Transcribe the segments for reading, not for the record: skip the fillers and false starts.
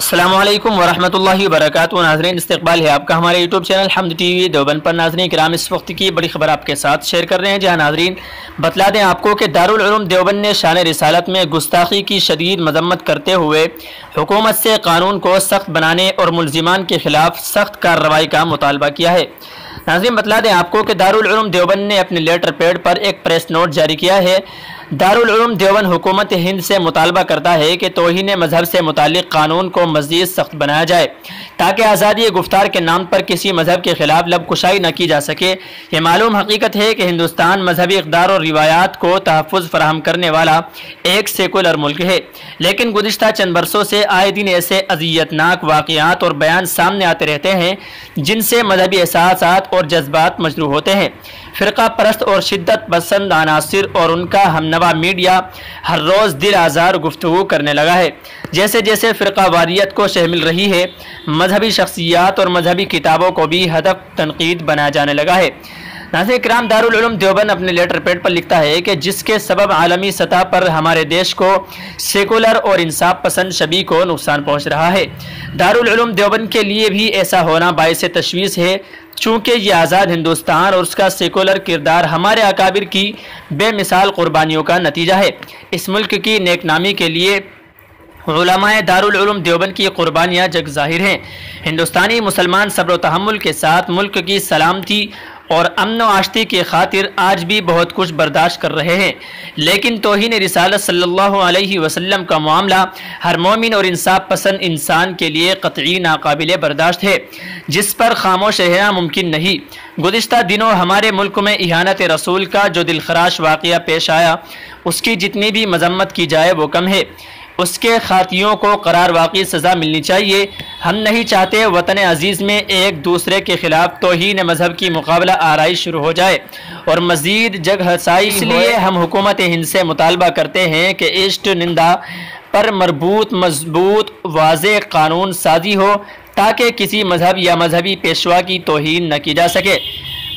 अस्सलामु अलैकुम वरहमतुल्लाहि वबरकातुहू। नाज़रीन, इस्तकबाल है आपका हमारे यूट्यूब चैनल हमद टीवी देवबंद पर। नाज़रीन किराम, इस वक्त की बड़ी खबर आपके साथ शेयर कर रहे हैं। जहां नाज़रीन बतला दें आपको कि दारुल उलूम देवबंद ने शान रिसालत में गुस्ताखी की शदीद मजम्मत करते हुए हुकूमत से कानून को सख्त बनाने और मुलजिमान के खिलाफ सख्त कार्रवाई का मुतालबा किया है। नाज़रीन बतला दें आपको कि दारुल उलूम देवबंद ने अपने लेटर पैड पर एक प्रेस नोट जारी किया है। दारुल उलूम देवबंद हुकूमत हिंद से मुतालबा करता है कि तौहीन मजहब से मुतालिक कानून को मज़ीद सख्त बनाया जाए ताकि आज़ादी गुफ्तार के नाम पर किसी मजहब के खिलाफ लबकुशाई न की जा सके। ये मालूम हकीकत है कि हिंदुस्तान मजहबी इक़दार और रिवायात को तहफ़्फ़ुज़ फराहम करने वाला एक सेकुलर मुल्क है, लेकिन गुज़िश्ता चंद बरसों से आए दिन ऐसे अज़ियतनाक वाक़ियात और बयान सामने आते रहते हैं जिनसे मजहबी एहसासात और जज्बात मजरूह होते हैं। फ़िरका परस्त और शिद्दत पसंद अनासिर और उनका हमनवा मीडिया हर रोज़ दिल आज़ार गुफ्तगू करने लगा है। जैसे जैसे फ़िरका वारियत को शह मिल रही है, मजहबी शख्सियात और मजहबी किताबों को भी हदफ तनकीद बनाया जाने लगा है। नाज़रीन किराम, दारुल उलूम देवबंद अपने लेटर पैड पर लिखता है कि जिसके सबब आलमी सतह पर हमारे देश को सेकुलर और इंसाफ पसंद शबी को नुकसान पहुँच रहा है। दारुल उलूम देवबंद के लिए भी ऐसा होना बाइस तशवीश है, चूँकि ये आज़ाद हिंदुस्तान और उसका सेकुलर किरदार हमारे अकाबिर की बेमिसाल कुर्बानियों का नतीजा है। इस मुल्क की नेकनामी के लिए उलमाए दारुल उलूम देवबंद की कुर्बानियाँ जग ज़ाहिर हैं। हिंदुस्तानी मुसलमान सब्र व तहम्मुल के साथ मुल्क की सलामती और अमन व आश्ती की खातिर आज भी बहुत कुछ बर्दाश्त कर रहे हैं, लेकिन तौहीन रिसालत सल्लल्लाहु अलैहि वसल्लम का मामला हर मोमिन और इंसाफ पसंद इंसान के लिए क़तई नाकाबिले बर्दाश्त है, जिस पर खामोश रहना मुमकिन नहीं। गुज़िश्ता दिनों हमारे मुल्क में इहानत रसूल का जो दिलखराश वाक़या पेश आया, उसकी जितनी भी मजम्मत की जाए वो कम है। उसके खातियों को करार वाक़ई सज़ा मिलनी चाहिए। हम नहीं चाहते वतन अजीज़ में एक दूसरे के खिलाफ तौहीन मजहब की मुकाबला आराई शुरू हो जाए और मज़ीद जग हसाई। इसलिए हम हुकूमत हिंद से मुतालबा करते हैं कि इष्ट निंदा पर मरबूत मजबूत वाज़े कानून साजी हो ताकि किसी मजहब या मजहबी पेशवा की तौहीन न की जा सके।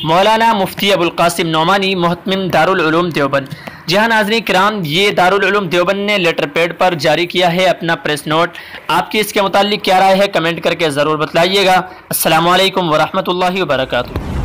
मौलाना मुफ्ती अबुल कासिम नौमानी, मुहतमिम दारुल उलूम देवबंद। जी हाँ नाज़रीन किराम, ये दारुल उलूम देवबंद ने लेटर पैड पर जारी किया है अपना प्रेस नोट। आपकी इसके मुताल्लिक क्या राय है, कमेंट करके ज़रूर बतलाइएगा। अस्सलामु अलैकुम वरहमतुल्लाहि वबरकातुहू।